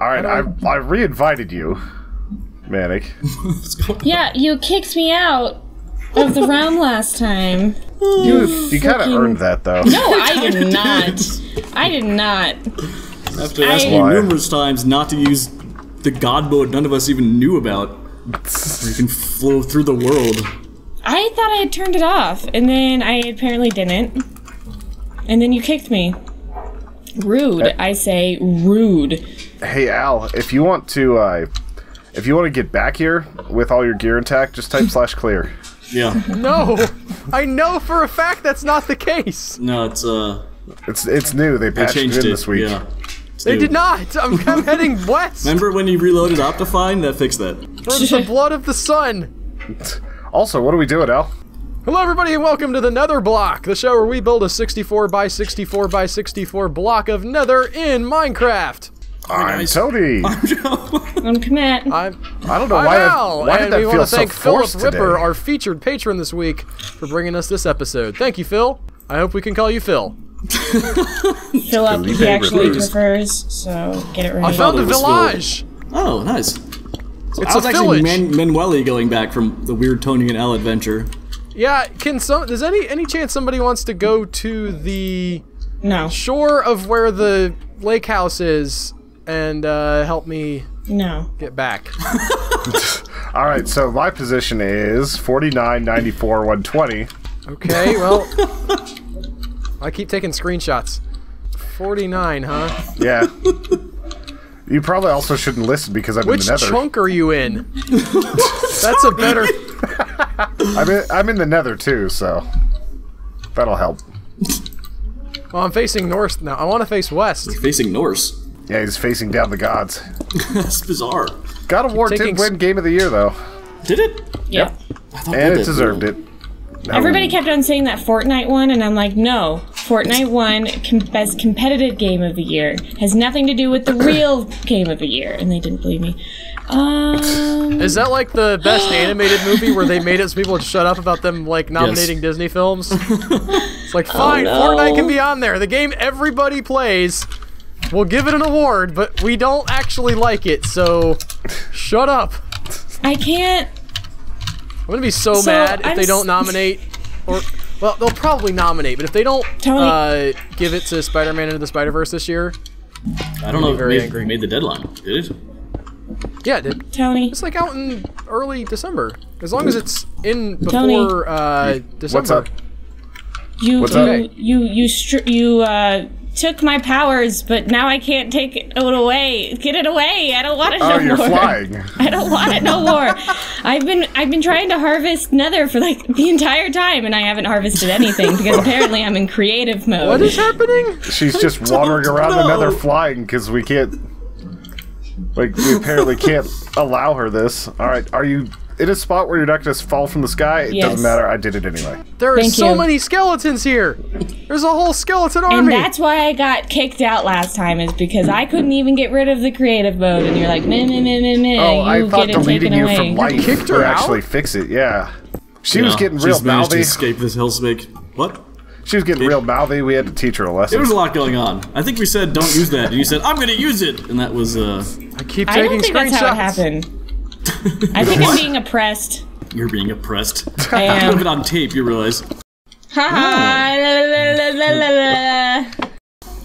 Alright, I re-invited you, Manic. Yeah, you kicked me out of the realm last time. You kind of earned that, though. No, I did not. I did not. After asking you numerous times not to use the god mode none of us even knew about, where you can flow through the world. I thought I had turned it off, and then I apparently didn't. And then you kicked me. Rude, I say, rude. Hey Al, if you want to get back here with all your gear intact, just type /clear. Yeah. No, I know for a fact that's not the case. No, it's new. They patched it in this week. Yeah. They did not. I'm heading west. Remember when you reloaded Optifine? That fixed that. For the blood of the sun. Also, what are we doing, Al? Hello, everybody, and welcome to the Netherblock, the show where we build a 64 by 64 by 64 block of Nether in Minecraft. I'm Tony. I'm Komette. I don't know why did that feel so forced today? Philip Ripper, our featured patron this week, for bringing us this episode. Thank you, Phil. I hope we can call you Phil. Philip, he actually prefers, so get it right. I found a village. Oh, nice. So it's I was a actually village. Manueli going back from the weird Tony and Al adventure. Yeah, does any chance somebody wants to go to the shore of where the lake house is and help me get back? Alright, so my position is 49, 94, 120. Okay, well, I keep taking screenshots. 49, huh? Yeah. You probably also shouldn't listen because I'm in the Nether. Which chunk are you in? That's a better... I'm in the Nether too, so that'll help. Well, I'm facing north now. I want to face west. He's facing Norse. Yeah, he's facing down the gods. That's bizarre. God of War did win Game of the Year, though. Did it? Yeah. And it deserved it. Everybody kept on saying that Fortnite won, and I'm like, no. Fortnite won Best Competitive Game of the Year. Has nothing to do with the real Game of the Year. And they didn't believe me. Is that like the best animated movie where they made it so people would shut up about them like nominating Disney films? It's like, fine, Fortnite can be on there. The game everybody plays. We'll give it an award, but we don't actually like it, so shut up. I can't. I'm gonna be so mad if they don't nominate, or well, they'll probably nominate, but if they don't give it to Spider-Man Into the Spider-Verse this year, I don't know if it made the deadline. Did it? Yeah, it did. Tony. It's like out in early December. As long as it's in before December. What's up? You took my powers, but now I can't take it away. Get it away! I don't want it no more. Oh, you're flying. I don't want it no more. I've been trying to harvest Nether for like the entire time, and I haven't harvested anything because apparently I'm in creative mode. What is happening? She's just wandering around the Nether flying because we can't. Like, we apparently can't allow her this. Alright, are you in a spot where you're not going to fall from the sky? It doesn't matter, I did it anyway. There are so many skeletons here! There's a whole skeleton army! And that's why I got kicked out last time, is because I couldn't even get rid of the creative mode, and you're like, meh, meh, meh, meh, meh. Oh, I thought deleting you from life kicked her would out? actually fix it, yeah. She was getting real managed to mouthy. escape this hellsmake. What? She was getting real mouthy, we had to teach her a lesson. There was a lot going on. I think we said don't use that, and you said, I'm gonna use it! And that was, I keep I taking don't think screenshots. that's how it happened. I think I'm being oppressed. You're being oppressed. I am. You have it on tape, you realize. Ha ha!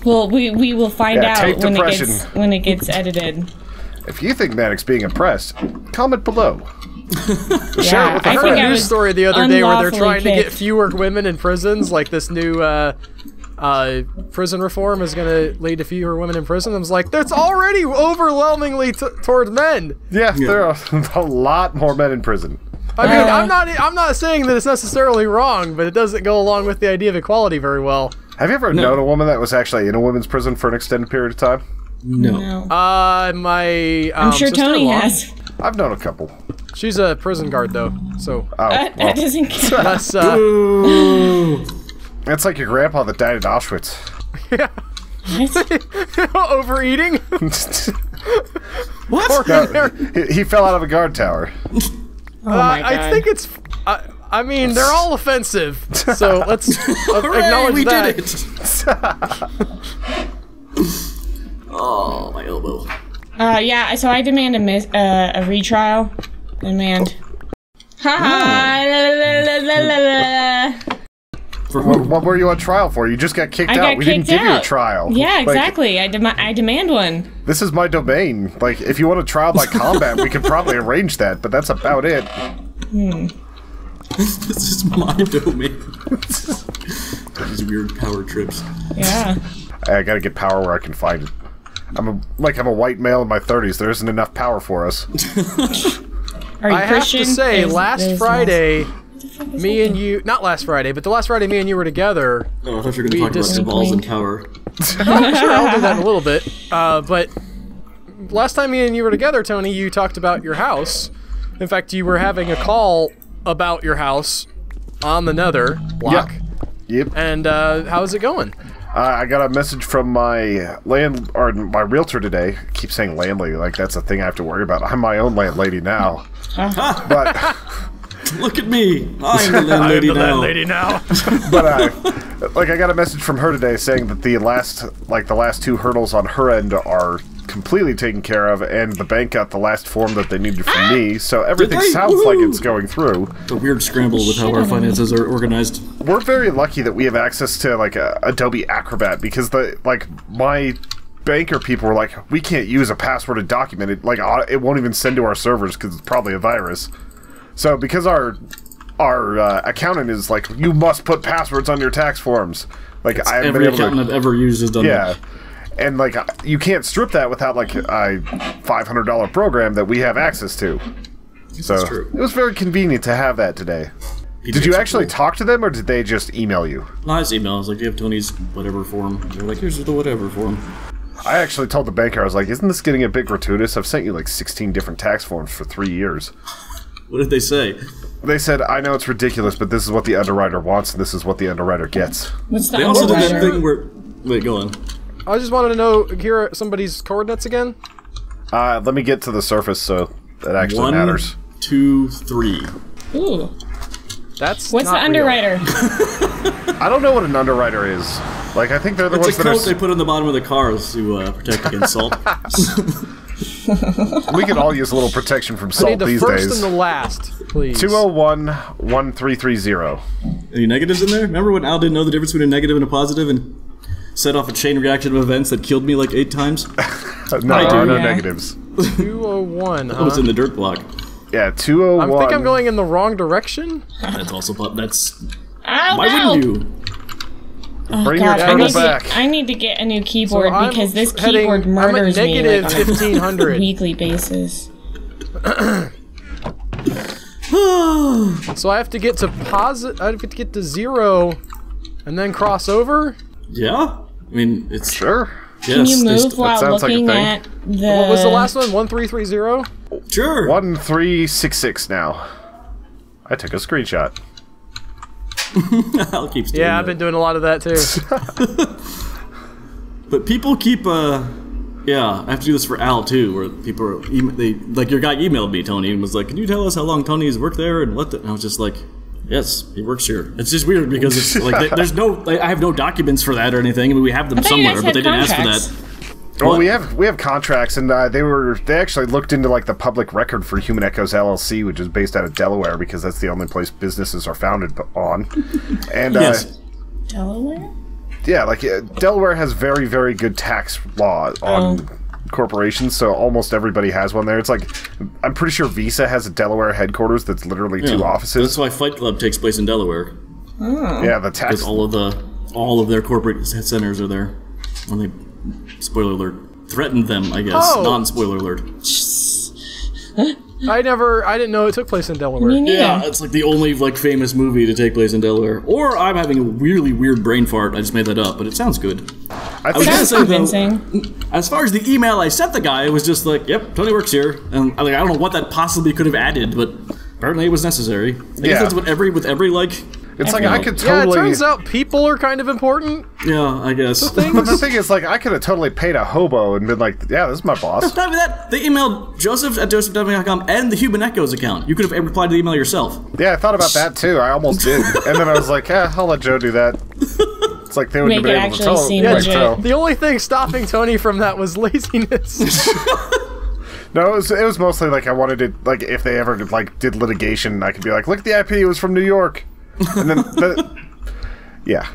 Well, we will find out when it gets edited. If you think Manic's being oppressed, comment below. Yeah, I heard a news story the other day where they're trying to get fewer women in prisons, like this new prison reform is going to lead to fewer women in prison. I was like, that's already overwhelmingly toward men. Yeah, there are a lot more men in prison. I mean, I'm not saying that it's necessarily wrong, but it doesn't go along with the idea of equality very well. Have you ever known a woman that was actually in a women's prison for an extended period of time? No. I'm sure Tony has. I've known a couple. She's a prison guard, though, so... That doesn't count. That's, That's like your grandpa that died at Auschwitz. Yeah. What? Overeating? What? No, he fell out of a guard tower. Oh my God. I think it's... I mean, they're all offensive, so let's acknowledge that. We did it! Oh, my elbow. Yeah, so I demand a retrial. Demand. What were you on trial for? You just got kicked out. We didn't give you a trial. Yeah, exactly. I demand one. This is my domain. Like, if you want a trial by combat, we could probably arrange that, but that's about it. This is my domain. These weird power trips. Yeah. I gotta get power where I can find it. I'm a white male in my 30s. There isn't enough power for us. Are you I Christian? have to say, last Friday, me and you, not last Friday, but the last Friday me and you were together. Oh, I thought you were going to talk about your balls and power. Sure, I'll do that in a little bit. But last time me and you were together, Tony, you talked about your house. In fact, you were having a call about your house on the Netherblock. Yep. And how's it going? I got a message from my my realtor today. I keep saying landlady, like that's a thing I have to worry about. I'm my own landlady now. But look at me, I'm the landlady now. But like I got a message from her today saying that the last two hurdles on her end are completely taken care of, and the bank got the last form that they needed from me, so everything sounds like it's going through. The weird scramble with how our finances are organized. We're very lucky that we have access to like Adobe Acrobat, because my banker people were like, we can't use a passworded document. It won't even send to our servers because it's probably a virus. So because our accountant is like, you must put passwords on your tax forms. Like every accountant I've ever used has done that. And like you can't strip that without like a $500 program that we have access to. So that's true. It was very convenient to have that today. Did you actually talk to them, or did they just email you? No, I just emailed. I was like, do you have Tony's whatever form? They're like, here's the whatever form. I actually told the banker, I was like, isn't this getting a bit gratuitous? I've sent you like 16 different tax forms for 3 years. What did they say? They said, I know it's ridiculous, but this is what the underwriter wants, and this is what the underwriter gets. What's the They also did that thing where... Wait, go on. I just wanted to know, here are somebody's coordinates again? Let me get to the surface so that actually matters. 1, 2, 3. Ooh. That's What's the underwriter? I don't know what an underwriter is. Like, I think they're the ones that are... It's a coat they put on the bottom of the cars to protect against salt. We could all use a little protection from salt these days. I need the first and the last, please. 201-1330. Any negatives in there? Remember when Al didn't know the difference between a negative and a positive and set off a chain reaction of events that killed me like 8 times? No, there are no negatives. 201, huh? Oh, it's in the dirt block. Yeah, 201. I think I'm going in the wrong direction. That's also... That's... Why wouldn't you? Bring your turtle back. I need to get a new keyboard because this heading, keyboard murders me like, on a 1500 weekly basis. So I have to get to I have to get to 0 and then cross over? Yeah? I mean, it's... Sure. Yes, Can you move while looking like at the... What was the last one? 1330? Sure. 1366 now. I took a screenshot. I'll keep doing Yeah, that. I've been doing a lot of that too. But people keep, yeah, I have to do this for Al too, where people are, like your guy emailed me, Tony, and was like, can you tell us how long Tony's worked there and what the, and I was just like, yes, he works here. It's just weird because it's like, there's no, like, I have no documents for that or anything. I mean, we have them somewhere, but they didn't ask for that. Well, we have contracts, and they actually looked into like the public record for Human Echoes LLC, which is based out of Delaware, because that's the only place businesses are founded on. And yes. Delaware? Yeah, like Delaware has very, very good tax law on corporations, so almost everybody has one there. It's like, I'm pretty sure Visa has a Delaware headquarters that's literally 2 offices. That's why Fight Club takes place in Delaware. Oh. Yeah, the tax. Because all of their corporate centers are there. When they, spoiler alert, threatened them, I guess. Oh. Non-spoiler alert. I didn't know it took place in Delaware. Yeah, it's like the only like famous movie to take place in Delaware. Or I'm having a really weird brain fart. I just made that up, but it sounds good. I was Sounds convincing. As far as the email I sent the guy, it was just like, yep, Tony works here. And I don't know what that possibly could have added, but apparently it was necessary. I guess that's what with every like... It's like I could totally... Yeah, it turns out people are kind of important. Yeah, I guess. But the thing is, like, I could have totally paid a hobo and been like, yeah, this is my boss. Not even that. They emailed Joseph at joseph.com and the Human Echoes account. You could have replied to the email yourself. Yeah, I thought about that too. I almost did. And then I was like, I'll let Joe do that. It's like they would have been able to tell. The only thing stopping Tony from that was laziness. No, it was mostly like I wanted it, like if they ever like did litigation, I could be like, look at the IP, it was from New York, and then yeah,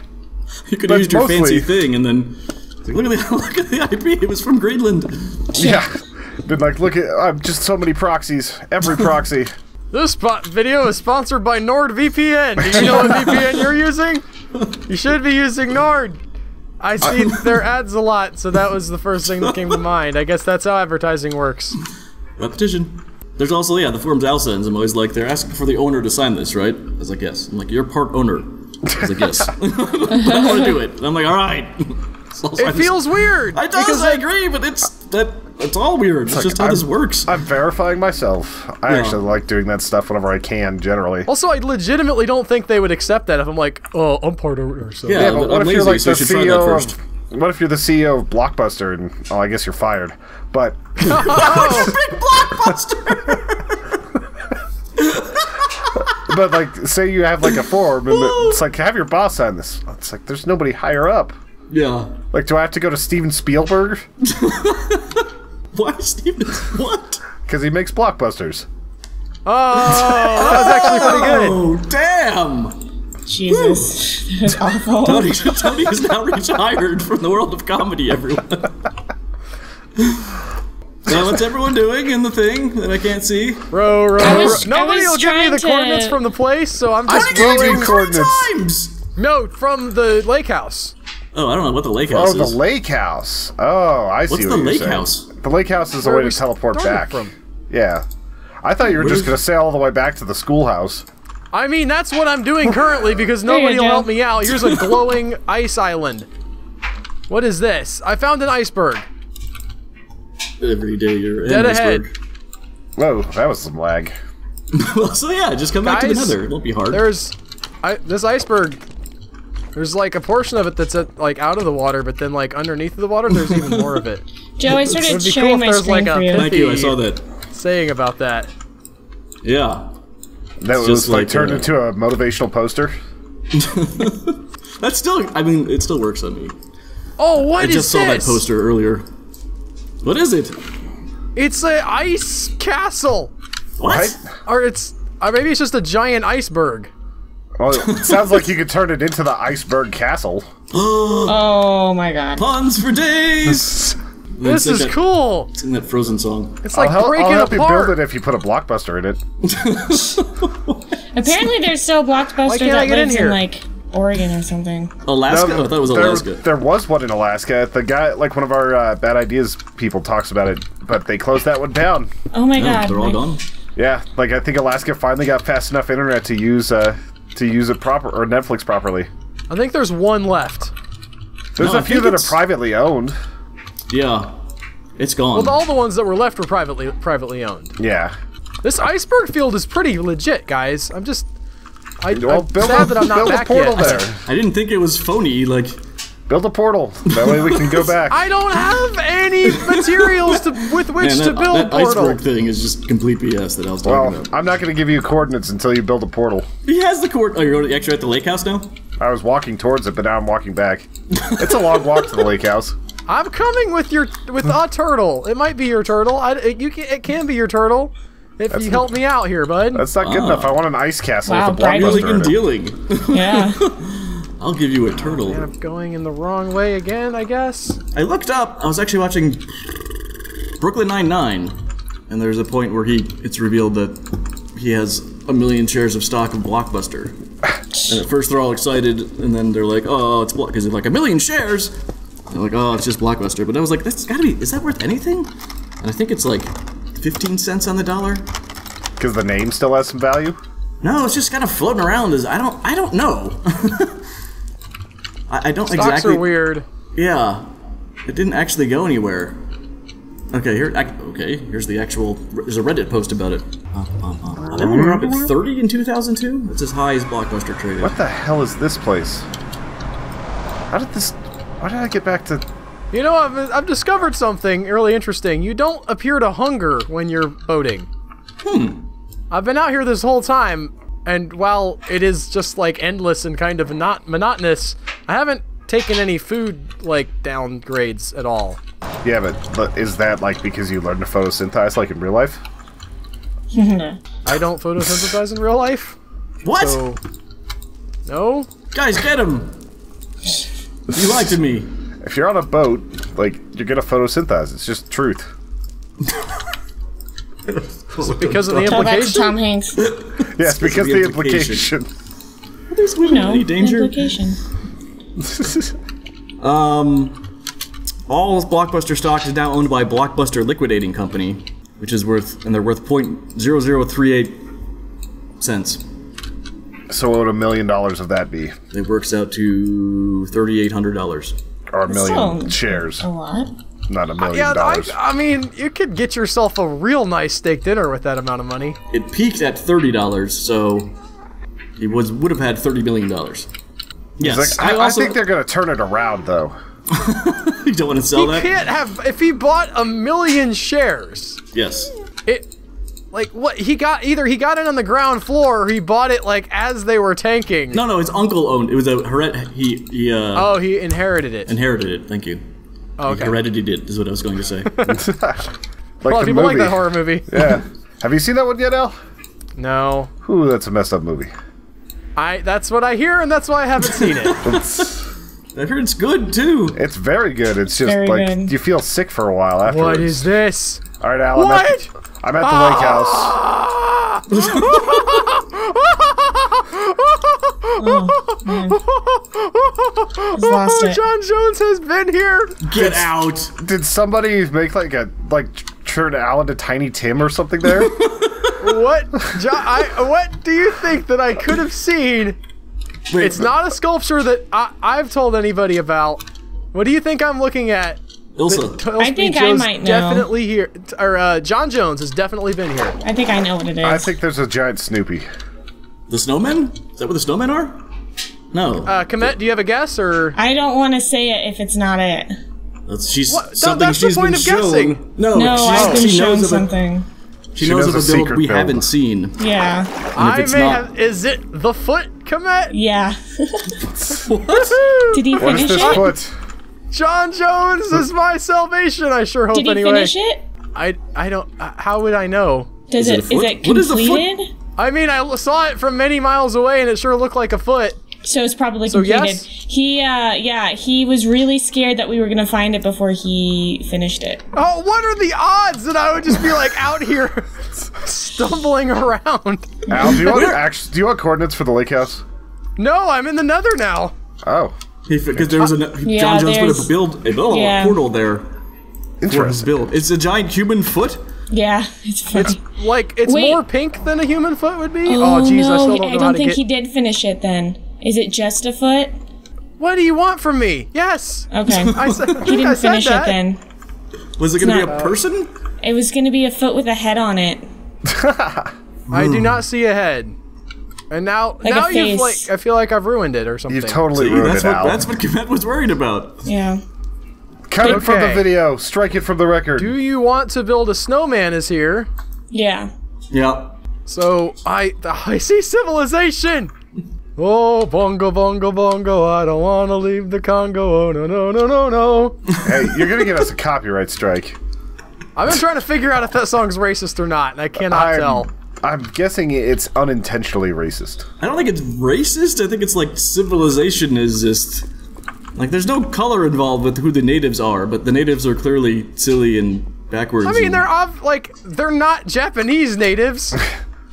you could use your fancy thing, and then like, look at the IP, it was from Greenland. Yeah, been like, look at just so many proxies, every proxy. This video is sponsored by NordVPN. Do you know what VPN you're using? You should be using Nord. I see their ads a lot, so that was the first thing that came to mind. I guess that's how advertising works. Repetition. There's also, yeah, the forms Al sends. I'm always like, they're asking for the owner to sign this, right? I was like, yes. I'm like, you're part owner. I was like, yes. I don't want to do it. And I'm like, all right. So it feels weird. It does, I agree, but it's all weird. It's like, just how this works. I'm verifying myself. I actually like doing that stuff whenever I can, generally. Also, I legitimately don't think they would accept that if I'm like, oh, I'm part owner. So. Yeah, but what if you're like the CEO of... What if you're the CEO of Blockbuster and, oh, I guess you're fired. But... Oh, big Blockbuster! But, like, say you have, like, a form, and it's like, have your boss sign this. It's like, there's nobody higher up. Yeah. Like, do I have to go to Steven Spielberg? Why Steven? What? Because he makes blockbusters. Oh, that was actually pretty good. Oh, damn! Jesus, that was awful. Tony is now retired from the world of comedy, everyone. So what's everyone doing in the thing that I can't see? Row. Nobody will give me the coordinates from the place, so I'm just rolling coordinates. No, from the lake house. Oh, I don't know what the lake house is. Oh, the lake house. Oh, I see what you're saying. What's the lake house? The lake house is a way to teleport back. Yeah. I thought you were just going to sail all the way back to the schoolhouse. I mean, that's what I'm doing currently because nobody will help me out. Here's a glowing ice island. What is this? I found an iceberg. Every day you're in dead iceberg. ahead. Whoa, that was some lag. Well, so yeah, just come back to the Nether. It won't be hard. There's this iceberg. There's like a portion of it that's like out of the water, but then like underneath the water, there's even more of it. Joe, I started sharing my screen for you. Thank you, I saw that. Saying about that. Yeah. That was like turned into a motivational poster. That's still, I mean, it still works on me. Oh, what is this? I just saw that poster earlier. What is it? It's an ice castle. What? Or maybe it's just a giant iceberg. Well, it sounds like you could turn it into the iceberg castle. Oh my god. Puns for days! This is cool! Sing that Frozen song. It's like I'll help you apart. build it if you put a Blockbuster in it. Apparently there's still Blockbuster that lives in like Oregon or something. Alaska? I thought it was Alaska. There was one in Alaska. The guy, like one of our Bad Ideas people talks about it, but they closed that one down. Oh my god. They're all gone? Yeah, like I think Alaska finally got fast enough internet to use it proper or Netflix properly. I think there's one left. There's a few that are privately owned. Yeah, it's gone. Well, all the ones that were left were privately owned. Yeah. This iceberg field is pretty legit, guys. I'm sad that I'm not back portal yet. there. I didn't think it was phony. Like, build a portal. That way we can go back. I don't have any materials with which to build that portal. iceberg thing is just complete BS that I was talking about. I'm not going to give you coordinates until you build a portal. He has the coordinates. Oh, you're actually at the lake house now? I was walking towards it, but now I'm walking back. It's a long walk to the lake house. I'm coming with a turtle. It might be your turtle. It can be your turtle. If you help me out here, bud. That's not good enough. I want an ice castle with a Really Blockbuster in it. dealing. Yeah. I'll give you a turtle. And I'm going in the wrong way again, I guess. I looked up. I was actually watching Brooklyn Nine-Nine, and there's a point where it's revealed that he has 1 million shares of stock of Blockbuster. And at first they're all excited, and then they're like, "Oh, it's because it's like 1 million shares." And they're like, "Oh, it's just Blockbuster." But I was like, "That's gotta be. Is that worth anything?" And I think it's like 15 cents on the dollar. Because the name still has some value. No, it's just kind of floating around. I don't know. I don't Stocks exactly. are weird. Yeah, it didn't actually go anywhere. Okay, here's the actual. There's a Reddit post about it. They were up at 30 in 2002. That's as high as Blockbuster traded. What the hell is this place? Why did I get back to? You know, I've discovered something really interesting. You don't appear to hunger when you're boating. I've been out here this whole time, and while it is just like endless and kind of not monotonous, I haven't taken any food like downgrades at all. Yeah, but is that like because you learned to photosynthesize like in real life? I don't photosynthesize in real life. What? So, no. Guys, get him! You lied to me. If you're on a boat, like, you're gonna photosynthesize. It's just truth. Because of the Tell that to implication? Tom Hanks. Yes, because the implication. Are these women in any danger? Implication. All Blockbuster stock is now owned by Blockbuster Liquidating Company, which is worth, and they're worth .0038 cents. So what would $1 million of that be? It works out to $3,800. Or a million So, shares. A lot. Not $1 million. Yeah, I mean, you could get yourself a real nice steak dinner with that amount of money. It peaked at $30, so it would have had $30 million. Yes, Like, I think they're gonna turn it around, though. You don't want to sell that? He can't have, if he bought 1 million shares. Yes. Like, what, he got it on the ground floor, or he bought it, like, as they were tanking. No, his uncle owned it. Was a he inherited it. inherited it. Thank you. Oh, okay. He heredited it, is what I was going to say. Well, people like that horror movie. Yeah. Have you seen that one yet, Al? No. Ooh, that's a messed up movie. That's what I hear, and that's why I haven't seen it. I heard it's good, too. It's very good. It's just, Very like, good. you feel sick for a while afterwards. What is this? Alright, Al, What? I'm at the lake house. Oh, man. He's lost it. John Jones has been here. Get out. Did somebody make, turn Al into Tiny Tim or something there? What? What do you think that I could have seen? Wait, It's not a sculpture that I've told anybody about. What do you think I'm looking at? Ilsa. I think I might know. Definitely here. Or John Jones has definitely been here. I think I know what it is. I think there's a giant Snoopy. The snowmen? Is that what the snowmen are? No. Komette, do you have a guess, or? I don't want to say it if it's not it. That's that's the point of guessing. No, I've been she shown knows of something. She knows of a build we haven't seen. Yeah. I it's may not- have. Is it the foot, Komette? Yeah. What? Did he What is finish this it? foot? John Jones is my salvation. I sure hope Did he anyway. finish it? I don't. How would I know? Is it a it foot? completed? What is the foot? I mean, I saw it from many miles away, and it sure looked like a foot. So it's probably So, completed. yes? He was really scared that we were gonna find it before he finished it. Oh, what are the odds that I would just be like out here stumbling around? Al, do you want coordinates for the lake house? No, I'm in the Nether now. Oh. Because there was John Jones put a portal there for his Interesting. build. It's a giant human foot. Yeah, it's funny. It's Wait. more pink than a human foot would be. Oh, jeez, no, I still don't know I how don't to think get. he did finish it then. Is it just a foot? What do you want from me? Yes. Okay. I said, He didn't finish it that. then. Was it going to be not- a person? It was gonna be a foot with a head on it. I do not see a head. And now Like a you've face. I feel like I've ruined it or something. You've totally ruined it, Al. That's what Komette was worried about. Yeah. Cut it from the Okay. video. Strike it from the record. Do you want to build a snowman? Is here. Yeah. Yeah. So I see civilization. Oh, bongo, bongo, bongo, I don't want to leave the Congo. Oh, no, no, no, no, no. Hey, you're gonna get us a copyright strike. I've been trying to figure out if that song's racist or not, and I cannot tell. I'm guessing it's unintentionally racist. I don't think it's racist. I think it's like civilization is just like there's no color involved with who the natives are, but the natives are clearly silly and backwards. I mean, they're not Japanese natives.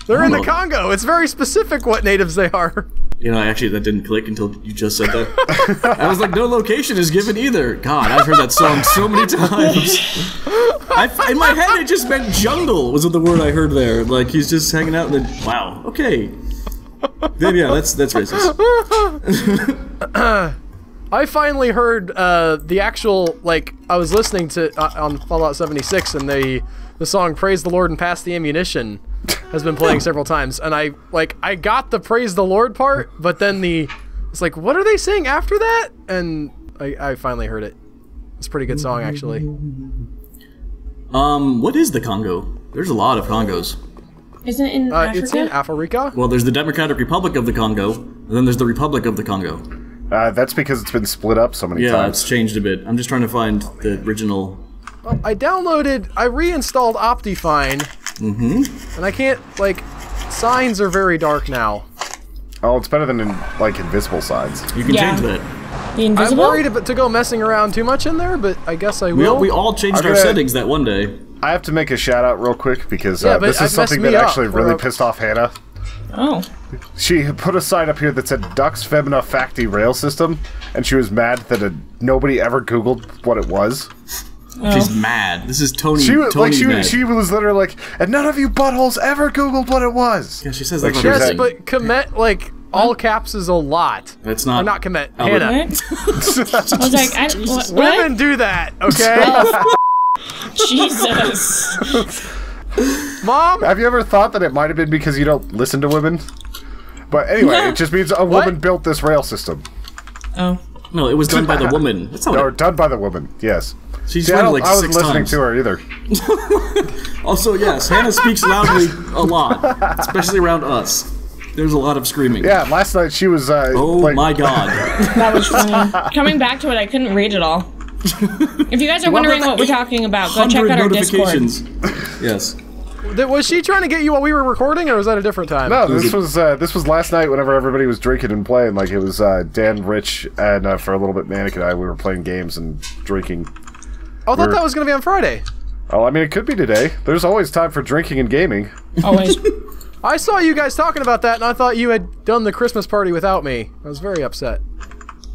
They're in the Congo. It's very specific what natives they are. You know, actually, that didn't click until you just said that. I was like, no location is given either. God, I've heard that song so many times. In my head, it just meant jungle was the word I heard there. Like, he's just hanging out and then, wow, okay. Then, yeah, that's racist. I finally heard the actual, I was listening to, on Fallout 76, and the song Praise the Lord and Pass the Ammunition has been playing several times, and I got the Praise the Lord part, but then it's like, what are they saying after that? And I finally heard it. It's a pretty good song, actually. What is the Congo? There's a lot of Congos. Isn't it in Africa? It's in Africa. Well, there's the Democratic Republic of the Congo, and then there's the Republic of the Congo. That's because it's been split up so many times. Yeah, it's changed a bit. I'm just trying to find the original. Well, I reinstalled Optifine, and I can't, like, signs are very dark now. Oh, it's better than, like, invisible signs. You can change that. The invisible? I'm worried to go messing around too much in there, but I guess I will. We all changed our settings that one day. I have to make a shout out real quick because this is something that actually really pissed off Hannah. Oh. She put a sign up here that said Dux Femina Facti Rail System, and she was mad that nobody ever Googled what it was. Oh. She's mad. This is Tony. She was mad. She was literally like, and none of you buttholes ever Googled what it was. Yeah, she says like, that. Yes, but Komette, like, all caps is a lot. That's not. Or not Komette. Hannah. I was like, what? Women do that, okay? Jesus. Mom? Have you ever thought that it might have been because you don't listen to women? But anyway, it just means a woman built this rail system. Oh. No, it was done by the woman. That's not no, done by the woman, yes. She's I wasn't listening to her either. Also, yes, Hannah speaks loudly a lot, especially around us. There's a lot of screaming. Yeah, last night she was, oh like, my god. That was funny. Coming back to it, I couldn't read it all. If you guys are wondering what we're talking about, go check out our Discord. Yes. Was she trying to get you while we were recording, or was that a different time? No, this was last night whenever everybody was drinking and playing. Like, it was Dan, Rich, and for a little bit Manic and I, we were playing games and drinking. Oh, I thought that was going to be on Friday. Oh, I mean, it could be today. There's always time for drinking and gaming. Always. I saw you guys talking about that, and I thought you had done the Christmas party without me. I was very upset.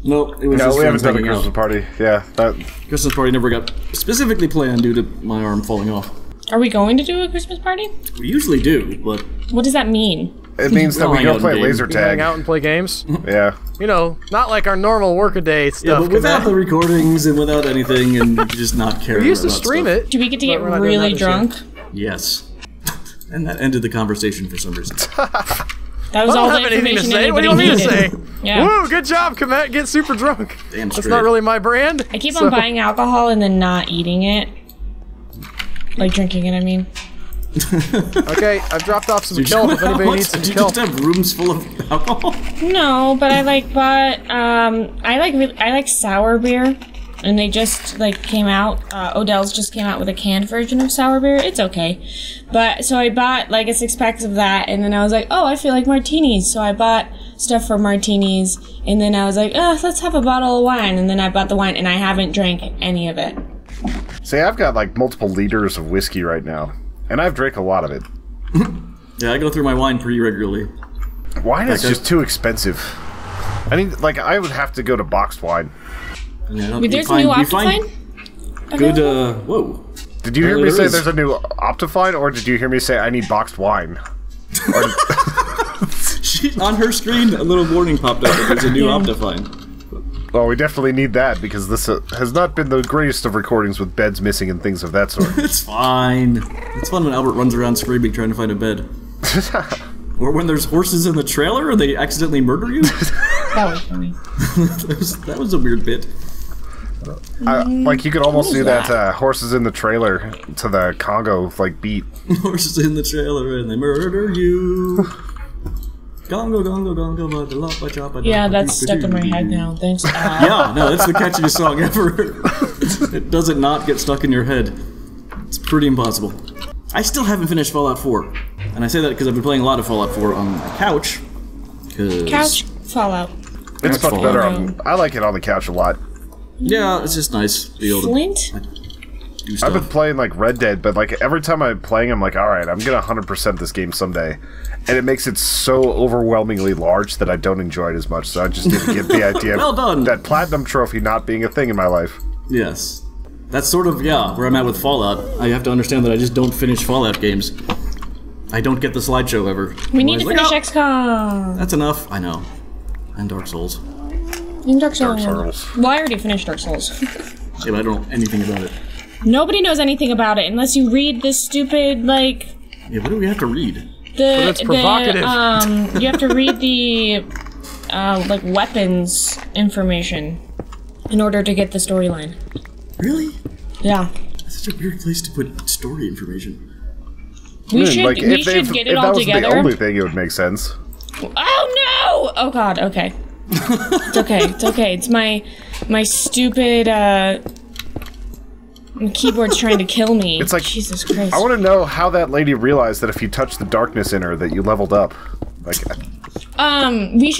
Nope, it was no, just we haven't done a hanging Christmas out. party. Yeah, that Christmas party never got specifically planned due to my arm falling off. Are we going to do a Christmas party? We usually do, but What does that mean? it means that we go play laser You hang tag. out and play games? Yeah. You know, not like our normal workaday stuff. yeah, but without Komette. the recordings and without anything, and just not caring. We used to about stream stuff. it. Do we get to get But we're not doing really that this year. drunk? Yes. And that ended the conversation for some reason. That was I all don't the have anything to information say. What do you anybody want me to needed. say? Yeah. Woo, good job, Komette. Get super drunk. Damn That's straight. not really my brand. I keep on buying alcohol and then not eating it. Like drinking it, I mean. Okay, I've dropped off some kelp if anybody needs some Did you kelp. just have rooms full of alcohol? No, but I like sour beer. And they just, like, came out, Odell's just came out with a canned version of sour beer. It's okay. But, so I bought, like, a 6-pack of that, and then I was like, oh, I feel like martinis. So I bought stuff for martinis, and then I was like, oh, let's have a bottle of wine. And then I bought the wine, and I haven't drank any of it. See, I've got, like, multiple liters of whiskey right now, and I've drank a lot of it. Yeah, I go through my wine pretty regularly. Wine is just too expensive. I mean, like, I would have to go to boxed wine. Yeah, There's a new Optifine? Good, whoa. Did you hear me there say is. there's a new Optifine, or did you hear me say I need boxed wine? Or, On her screen, a little warning popped up that there's a new Optifine. well, we definitely need that, because this has not been the greatest of recordings with beds missing and things of that sort. It's fine. It's fun when Albert runs around screaming trying to find a bed. Or when there's horses in the trailer and they accidentally murder you. That was funny. that was a weird bit. Like, you could almost do that horses in the trailer to the Congo, like, beat. Horses in the trailer and they murder you. Gongo, gongo, gongo, Yeah, that's stuck in my head now. Thanks, Al. Yeah, no, that's the catchiest song ever. It doesn't not get stuck in your head. It's pretty impossible. I still haven't finished Fallout 4. And I say that because I've been playing a lot of Fallout 4 on my couch. Couch Fallout. It's much Fallout. better on... I like it on the couch a lot. Yeah, it's just nice to be able to Flint? do stuff. I've been playing, like, Red Dead, but, like, every time I'm playing, I'm like, alright, I'm gonna 100% this game someday. And it makes it so overwhelmingly large that I don't enjoy it as much, so I just need to get the idea Well done. of that platinum trophy not being a thing in my life. Yes. That's sort of, yeah, where I'm at with Fallout. I have to understand that I just don't finish Fallout games. I don't get the slideshow ever. We need to Like, finish "Oh, XCOM. That's enough. I know. And Dark Souls. In Dark Souls. Dark Souls. Well, I already finished Dark Souls. Yeah, but I don't know anything about it. Nobody knows anything about it unless you read this stupid, like... Yeah, what do we have to read? it's provocative. You have to read the, like, weapons information in order to get the storyline. Really? Yeah. That's such a weird place to put story information. We should like, get it all if that was together. the only thing, it would make sense. Oh no! Oh god, okay. It's okay. It's okay. It's my stupid my keyboard's trying to kill me. It's like, Jesus Christ. I want to know how that lady realized that if you touch the darkness in her, that you leveled up. Like, we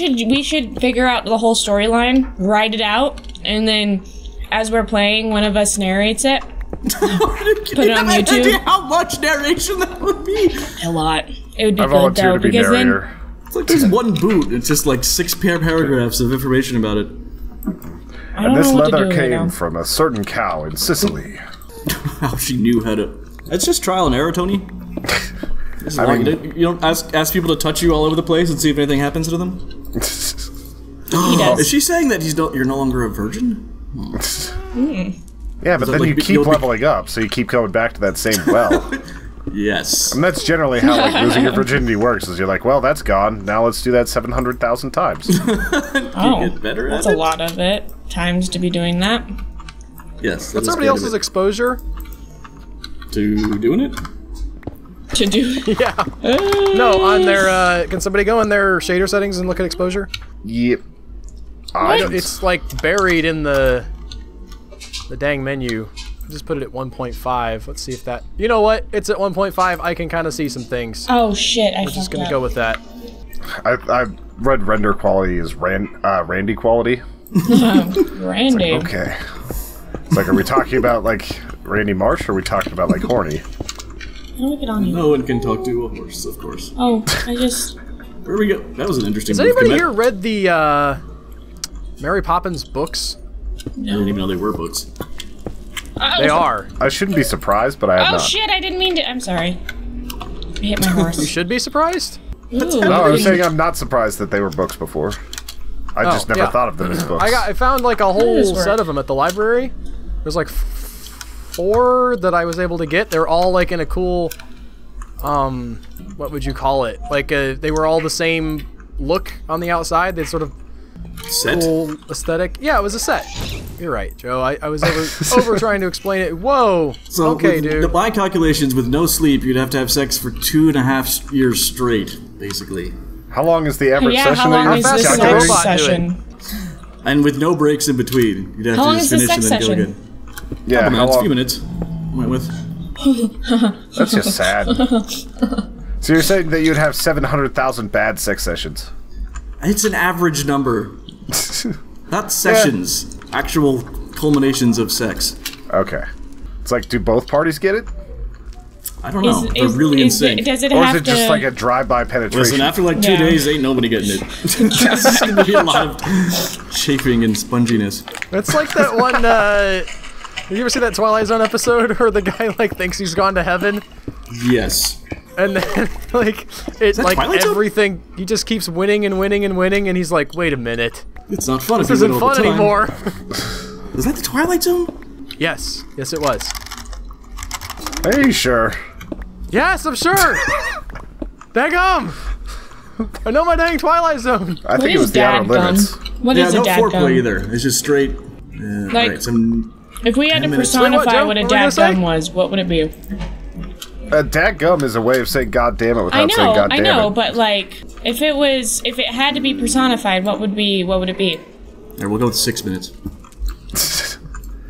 should figure out the whole storyline, write it out, and then as we're playing, one of us narrates it. Put it on YouTube. Idea how much narration that would be? A lot. It would be I good volunteer though, to be because narrator. then It's like there's one boot. It's just like 6 paragraphs of information about it. I don't And this know what to leather do, came from a certain cow in Sicily. How she knew how to. It's just trial and error, Tony. You don't ask people to touch you all over the place and see if anything happens to them. He does. Is she saying that you're no longer a virgin? Yeah, but then you keep leveling up, so you keep going back to that same well. Yes. And that's generally how like losing your virginity works. Is you're like, well, that's gone. Now let's do that 700,000 times. Oh, get better that's at a lot of it. Times to be doing that. Yes. What's somebody else's exposure? To doing it? To do it. Yeah. No, on their, can somebody go in their shader settings and look at exposure? Yep. It's like buried in the dang menu. Just put it at 1.5. Let's see if that... You know what? It's at 1.5. I can kind of see some things. Oh shit, We're just gonna go with that. I read render quality as Randy quality. Randy. Okay. It's like, are we talking about like Randy Marsh, or are we talking about like horny? How do we get on here? No one can talk to a horse, of course. Oh, I just... Where we go? That was an interesting Has move, anybody Komette. here read the Mary Poppins books? I didn't even know they were books. They are. I shouldn't be surprised, but I have Oh not. shit, I didn't mean to... I'm sorry. I hit my horse. You should be surprised. Ooh. No, I was saying I'm not surprised that they were books before. I just never yeah. thought of them as books. I found like a whole does work. set of them at the library. There's like 4 that I was able to get. They're all like in a cool, what would you call it? Like they were all the same look on the outside. They sort of Set? cool aesthetic. Yeah, it was a set. You're right, Joe. I was over trying to explain it. Whoa. So okay, with, dude. by calculations, with no sleep, you'd have to have sex for 2.5 years straight, basically. How long is the average Yeah, session how long that is you're this fast calculating? robot sex do it? session? And with no breaks in between. You'd have How to long just is the finish and sex then go session? again. Yeah, Couple how minutes, long? few minutes. Went with. That's just sad. So you're saying that you'd have 700,000 bad sex sessions? It's an average number. Not sessions. Actual culminations of sex. Okay. It's like, do both parties get it? I don't know. They're really insane. Does it Or is have it just to... like a drive-by penetration? Listen, after like 2 Yeah. days, ain't nobody getting it. There's gonna be a lot of chafing and sponginess. It's like that one. Did you ever see that Twilight Zone episode where the guy like thinks he's gone to heaven? Yes. And then, like, it's that like Twilight Zone? everything. He just keeps winning and winning and winning, and he's like, "Wait a minute, It's not fun. this if you isn't win all the fun time. anymore." Is that the Twilight Zone? Yes, yes, it was. Are you sure? Yes, I'm sure. Daggum! I know my dang Twilight Zone. I think it was the Outer Limits. What Yeah, is no a foreplay dadgum? either. It's just straight. Like- right, some If we had to 10 minutes. Wait, what, personify Joe? what a What were you gonna say? dadgum was, what would it be? Dadgum is a way of saying "God damn it" without saying "God I damn know, it." but like, if it had to be personified, what would it be? There, we'll go with 6 minutes.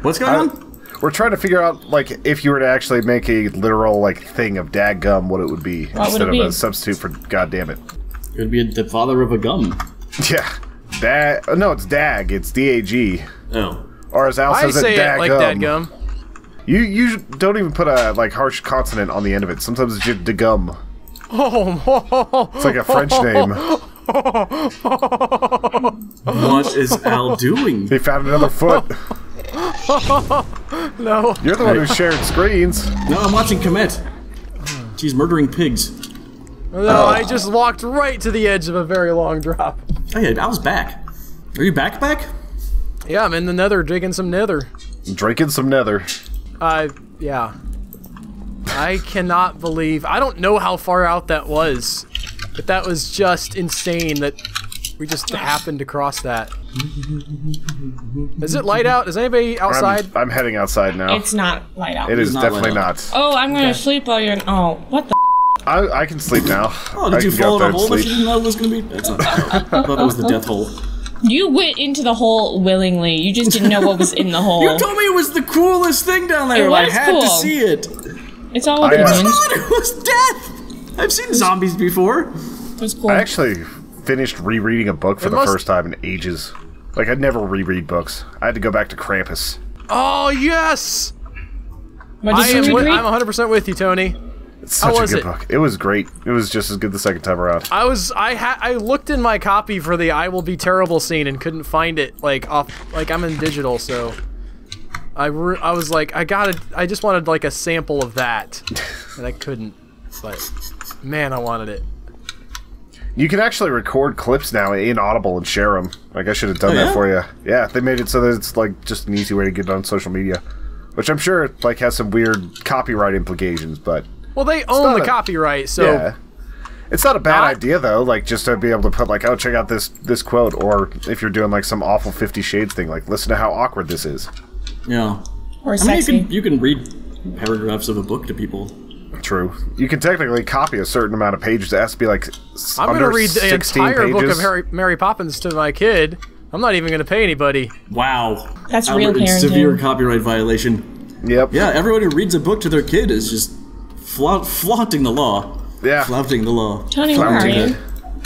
What's going on? We're trying to figure out, like, if you were to actually make a literal, like, thing of dadgum, what it would be What would instead it of be? a substitute for "God damn it." It would be the father of a gum. Yeah, no, it's dag. It's D-A-G. Oh. Or as Al I says, say it it like dadgum. Dadgum. You don't even put a like harsh consonant on the end of it. Sometimes it's just dagum. Oh, It's like a French name. What is Al doing? He found another foot. no. You're the one who shared screens. No, I'm watching Komette. She's murdering pigs. No, I just walked right to the edge of a very long drop. Oh yeah, Al's back. Are you back? Yeah, I'm in the nether digging some nether. Drinking some nether. Yeah. I cannot believe... I don't know how far out that was, but that was just insane that we just happened to cross that. Is it light out? Is anybody outside? I'm heading outside now. It's not light out. It is not definitely light out. not. Oh, I'm gonna sleep while you're. Oh, what the? I can sleep now. Oh, did I you can go fall up there in a and hole that sleep. you didn't know it was gonna be? That's not. I thought that was the death hole. You went into the hole willingly. You just didn't know what was in the hole. You told me it was the coolest thing down there. It was I had cool. to see it. It's all I opinions. thought it was death. I've seen zombies before. It was cool. I actually finished rereading a book for the first time in ages. Like, I'd never reread books. I had to go back to Krampus. Oh, yes! What did you reread? I'm 100% with you, Tony. It's such a good book. It was great. It was just as good the second time around. I looked in my copy for the "I will be terrible" scene and couldn't find it. Like I'm in digital, so I was like, I just wanted like a sample of that, and I couldn't. But man, I wanted it. You can actually record clips now in Audible and share them. Like, I should have done that for you. Yeah, they made it so that it's like just an easy way to get it on social media, which I'm sure like has some weird copyright implications, but. Well, they own the copyright, so... Yeah. It's not a bad idea, though, like, just to be able to put, like, oh, check out this quote, or if you're doing, like, some awful 50 Shades thing, like, listen to how awkward this is. Yeah. Or sexy. You can read paragraphs of a book to people. True. You can technically copy a certain amount of pages. It has to be, like, I'm going to read the entire pages. book of Mary Poppins to my kid. I'm not even going to pay anybody. Wow. That's real parenting. Severe copyright violation. Yep. Yeah, everyone who reads a book to their kid is just... flaunting the law. Yeah. Flaunting the law. Tony, where are you?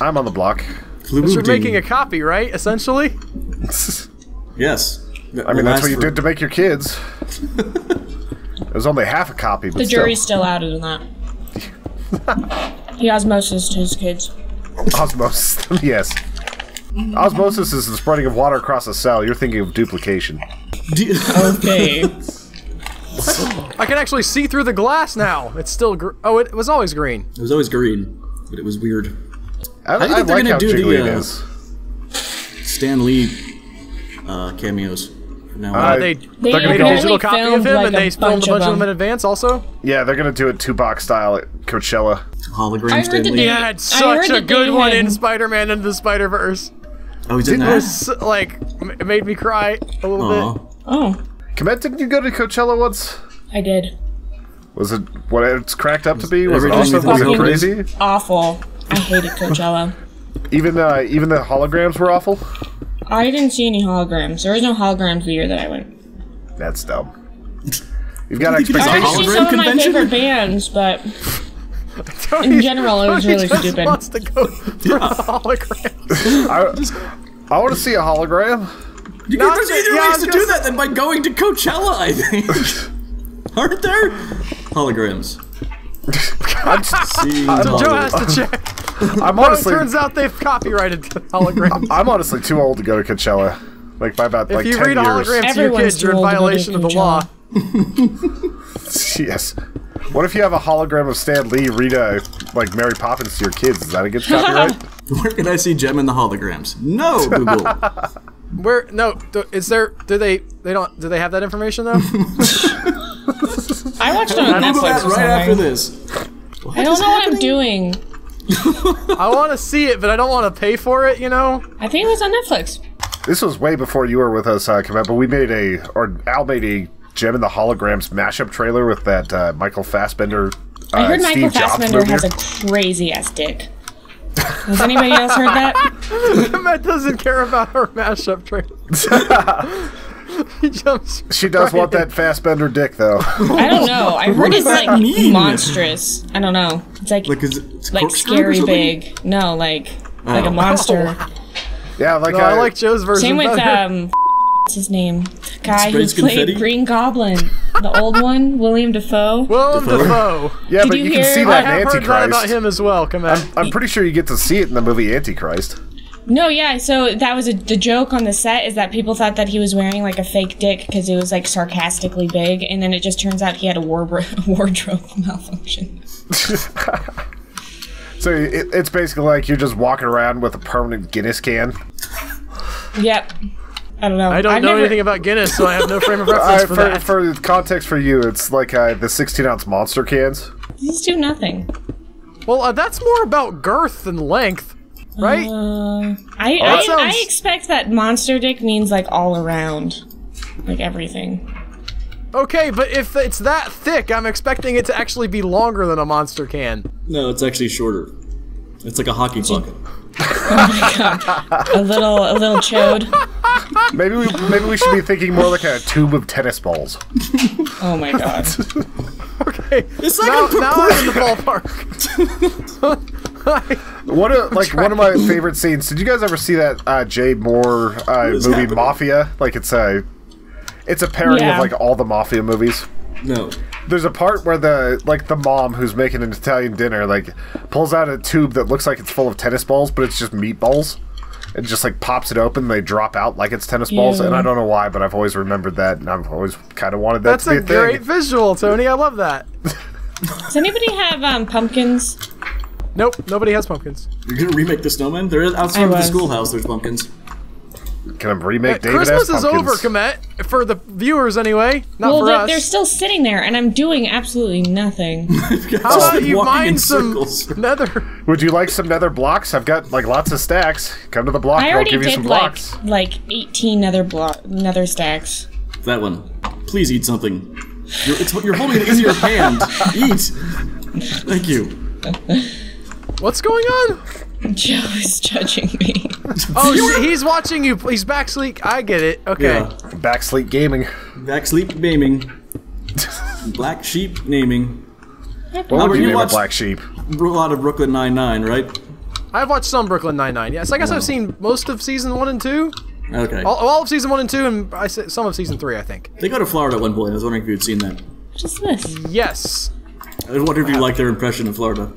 I'm on the block. You're making a copy, right? Essentially? Yes. I mean, that's what you did to make your kids. It was only half a copy, but the jury's still out on that. He osmosis to his kids. Osmosis, yes. Osmosis is the spreading of water across a cell. You're thinking of duplication. Okay. I can actually see through the glass now. It's still oh, it was always green. It was always green, but it was weird. I like how jiggly it is. Stan Lee cameos from now on. They made a digital copy of him, like, and they filmed a bunch of them in advance also? Yeah, they're going to do it Tupac style at Coachella. Hologram Stan Lee. He had such a good one in Spider-Man Into the Spider-Verse. Oh, he's in that? It was, like, it made me cry a little bit. Oh. Komette, didn't you go to Coachella once? I did. Was it what it's cracked up to be? Was it Everything awesome? Was it crazy? Awful. I hated Coachella. Even the holograms were awful? I didn't see any holograms. There was no holograms the year that I went. That's dumb. You've got I expectations. see some of my favorite bands, but in general, it was really stupid. Wants to go for a hologram. I want to see a hologram. There's easier ways to do that than by going to Coachella, I think. Aren't there? Holograms. Joe has to check. I'm honestly. It turns out they've copyrighted holograms. I'm honestly too old to go to Coachella. Like by about like 10 years. If you read holograms to your kids, you're in violation of the law. Yes. What if you have a hologram of Stan Lee read like Mary Poppins to your kids? Is that against copyright? Where can I see Gem in the holograms? No, Google. Where? No. Is there? Do they have that information though? I watched it on Netflix right after this. I don't know what I'm doing. I want to see it, but I don't want to pay for it. You know. I think it was on Netflix. This was way before you were with us, Komette, but we made Al made a Gem in the Holograms mashup trailer with that Michael Fassbender. I heard Steve Michael Jobs Fassbender movie. has a crazy ass dick. Has anybody else heard that? Matt doesn't care about her mashup trailer. He jumps. She does want that Fassbender dick, though. I don't know. I heard it's like monstrous. I don't know. It's like scary big. No, like a monster. Yeah, like no, I like Joe's version. Same with better. what's his name? Guy who Sprays played confetti? Green Goblin, the old one, William Dafoe. Willem Dafoe. Yeah, Did but you you can hear- see I that in have heard that Antichrist. about him as well. Come on. I'm pretty sure you get to see it in the movie Antichrist. No, yeah. So that was the joke on the set is that people thought that he was wearing like a fake dick because it was like sarcastically big, and then it just turns out he had a wardrobe malfunction. So it's basically like you're just walking around with a permanent Guinness can. Yep. I don't know. I don't know anything about Guinness, so I have no frame of reference for that. For context for you, it's like the 16-ounce monster cans. These do nothing. Well, that's more about girth than length, right? I expect that monster dick means like all around, like everything. Okay, but if it's that thick, I'm expecting it to actually be longer than a monster can. No, it's actually shorter. It's like a hockey puck. Oh my god. A little chode. Maybe we should be thinking more like a tube of tennis balls. Oh my god. Okay. It's like Now I'm in the ballpark. One of my favorite scenes. Did you guys ever see that Jay Moore movie happening? Mafia? Like it's a parody of like all the Mafia movies. No. There's a part where the mom who's making an Italian dinner like pulls out a tube that looks like it's full of tennis balls, but it's just meatballs. And just like pops it open, they drop out like it's tennis balls, and I don't know why, but I've always remembered that, and I've always kind of wanted that to be a thing. That's a great visual, Tony. I love that. Does anybody have pumpkins? Nope, nobody has pumpkins. You're gonna remake the snowman? There is outside of the schoolhouse. There's pumpkins. Can I remake David Christmas as is over, Komette. For the viewers, anyway. Not for us. They're still sitting there, and I'm doing absolutely nothing. How about you mine some nether? Would you like some nether blocks? I've got like lots of stacks. Come to the block, I and I'll already give you some did blocks. like 18 nether stacks. That one. Please eat something. You're holding it in your hand. Eat. Thank you. What's going on? Joe is judging me. Oh, he's watching you. He's backsleek. I get it. Okay. Yeah. Backsleep gaming. Backsleep naming. Black sheep naming. What would you name a black sheep? A lot of Brooklyn Nine-Nine, right? I've watched some Brooklyn Nine-Nine. Yes, I guess I've seen most of season 1 and 2. Okay. All of season 1 and 2, and some of season 3, I think. They go to Florida at one point. I was wondering if you'd seen that. What is this? Yes. I wonder if you liked their impression of Florida.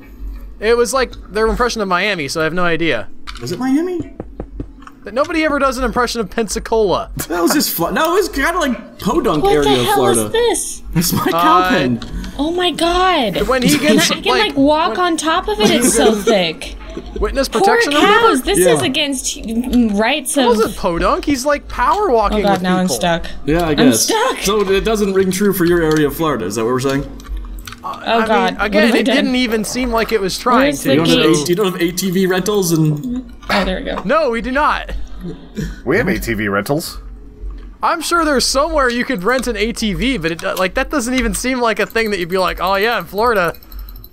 It was like their impression of Miami, so I have no idea. Was it Miami? Nobody ever does an impression of Pensacola. That was just fun. No, it was kind of like Podunk What area the of hell Florida. is this? It's my cow pen. Oh my god. When he gets I can like walk on top of it, it's so thick. Witness Poor protection or cows, whatever? this is against rights It of... wasn't Podunk, he's like power walking Oh god, with now I'm people. stuck. Yeah, I guess. stuck. So it doesn't ring true for your area of Florida. Is that what we're saying? Oh god. I mean, again, what have I it done? didn't even seem like it was trying Where's to. the You don't, gate? have, you don't have ATV rentals and... Oh, there we go. No, we do not. We have ATV rentals. I'm sure there's somewhere you could rent an ATV, but like that doesn't even seem like a thing that you'd be like, oh yeah, in Florida,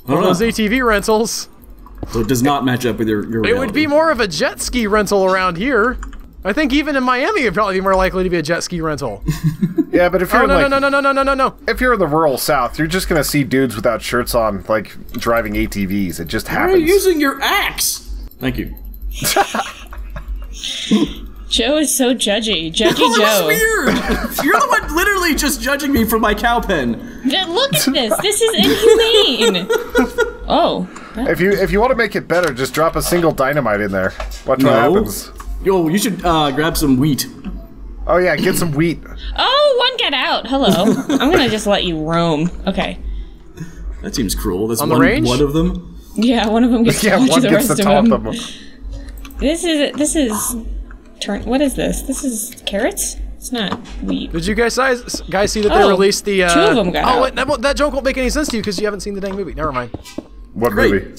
one of those ATV rentals. So it does not match up with your reality. It would be more of a jet ski rental around here. I think even in Miami, it'd probably be more likely to be a jet ski rental. Yeah, but if you're no. if you're in the rural South, you're just gonna see dudes without shirts on, like driving ATVs. It just Why happens. are you using your axe? Thank you. Joe is so judgy. Judgy Oh, that's Joe. weird. You're the one literally just judging me for my cow pen. Look at this. This is inhumane. Oh. If you want to make it better, just drop a single dynamite in there. Watch what happens. Yo, you should grab some wheat. Oh yeah, get some wheat. Oh, one get out. Hello. I'm gonna just let you roam. Okay. That seems cruel. There's On the range? one of them. Yeah, one of them gets to Yeah, watch one the gets rest to of top them. them. This is what is this? This is carrots? It's not wheat. Did you guys see that they Oh, released the? two of them got out. Wait, that joke won't make any sense to you because you haven't seen the dang movie. Never mind. What Great. movie?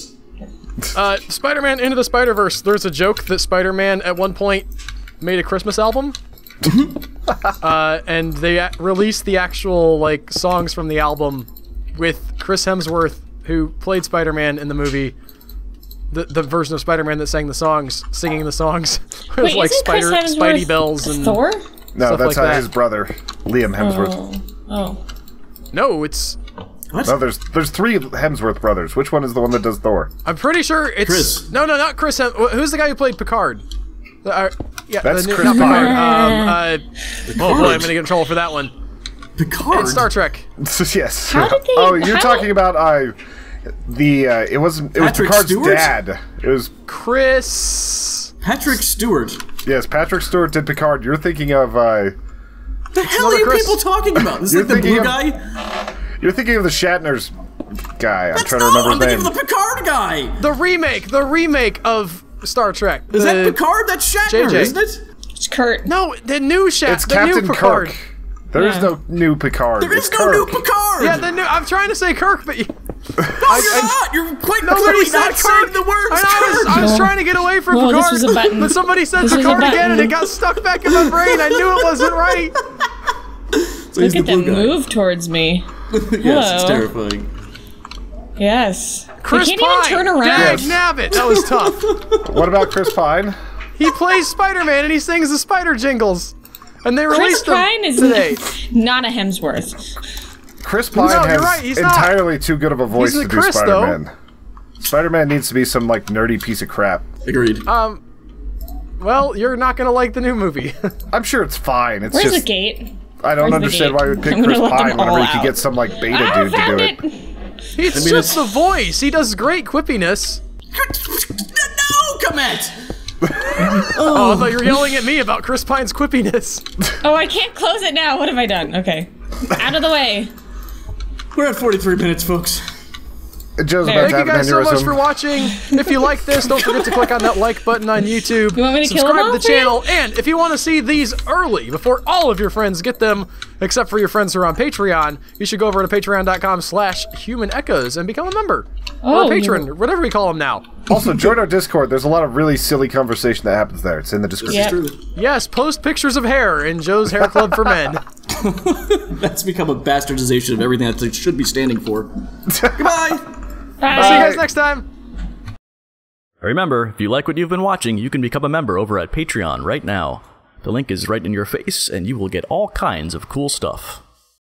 Spider-Man Into the Spider-Verse. There's a joke that Spider-Man at one point made a Christmas album. And they released the actual like songs from the album with Chris Hemsworth, who played Spider-Man in the movie, the version of Spider-Man that sang the songs, singing the songs. It was Wait, like isn't Chris Hemsworth Spidey bells and Thor? No, Stuff that's like that. his brother, Liam Hemsworth. Oh. No, it's. No, there's three Hemsworth brothers. Which one is the one that does Thor? I'm pretty sure it's Chris. No, not Chris. Who's the guy who played Picard? Yeah, That's Chris not Pine. Picard. Oh boy, I'm gonna get in trouble for that one. Picard. It's Star Trek. Yes. How did they- Oh, you're how- talking about it was Patrick Picard's Stewart? dad. It was Chris. Patrick Stewart. yes, Patrick Stewart did Picard. You're thinking of The hell are another you Chris. people talking about? This is You're like the thinking blue of- guy? you're thinking of the Shatner's guy. I'm That's trying to I'm remember his thinking name. of the Picard guy. The remake of Star Trek. Is that Picard? That's Shatner, JJ. isn't it? It's Kurt. No, the new It's the Captain new Picard. Kirk. There is no new Picard. There it's is no Kirk. new Picard. Yeah, the new. I'm trying to say Kirk, but No, you're not. You're quite nobody clearly said not Kirk. saying the words I was Kirk. trying to get away from Whoa, this Picard, was a button. but somebody said This was a Picard again, and it button. got stuck back in my brain. I knew it wasn't right. So he's Look at the them blue guy. move towards me. Yes, it's Hello. terrifying. Yes. Chris can't Pine. even turn around. Dag nabbit, that was tough. What about Chris Pine? He plays Spider-Man and he sings the spider jingles. And they Chris released them Pine is today. not a Hemsworth. Chris Pine has right, he's entirely not. too good of a voice He's to a do Chris, Spider-Man. Spider-Man needs to be some, like, nerdy piece of crap. Agreed. Well, you're not gonna like the new movie. I'm sure it's fine. It's Where's just... the gate? I don't Where's the understand gate? why you would pick I'm gonna Chris let them Pine whenever all you could out. get some, like, beta dude to do it. It's just the voice. He does great quippiness. No, Komette! Oh, I thought you were yelling at me about Chris Pine's quippiness. Oh, I can't close it now. What have I done? Okay. Out of the way. We're at 43 minutes, folks. Joe's There. about to Thank you have an guys so much aneurysm. for watching. If you like this, don't forget to click on that like button on YouTube. You want me to kill Subscribe them to all the for you? channel, and if you want to see these early, before all of your friends get them, except for your friends who are on Patreon, you should go over to patreon.com/humanechoes and become a member. Or a patron, or whatever we call them now. Also, join our Discord. There's a lot of really silly conversation that happens there. It's in the description. Yep. Yes, post pictures of hair in Joe's Hair Club for Men. That's become a bastardization of everything that it should be standing for. Goodbye! I'll see you guys next time. Remember, if you like what you've been watching, you can become a member over at Patreon right now. The link is right in your face, and you will get all kinds of cool stuff.